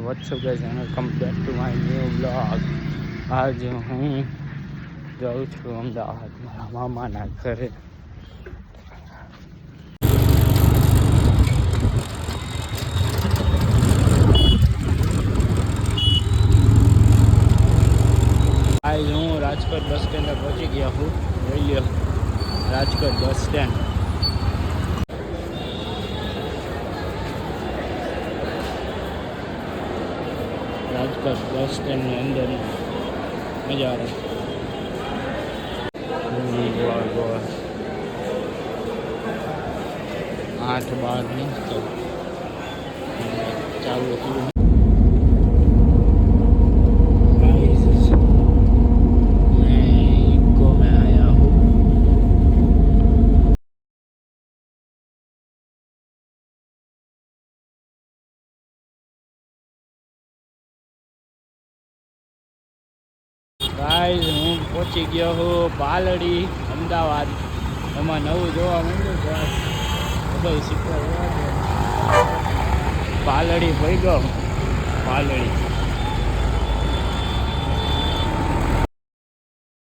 WhatsApp guys અને come back to my new blog. આજ હું જાઉં છું અમદાવાદ મારા મામાના ઘરે. આજ હું રાજકોટ બસ સ્ટેન્ડે પહોંચી ગયા હું. જોઈ લ્યો રાજકોટ બસ સ્ટેન્ડ. રાજકોટ બસ સ્ટેન્ડની અંદર નજારો ગોળ 8-12 તો ચાલુ થયું. ગાઈઝ હું પહોંચી ગયો હું પાલડી અમદાવાદ. એમાં નવું જોવા માંડ્યું છે બધું શીખવા પાલડી પડી ગયો. પાલડી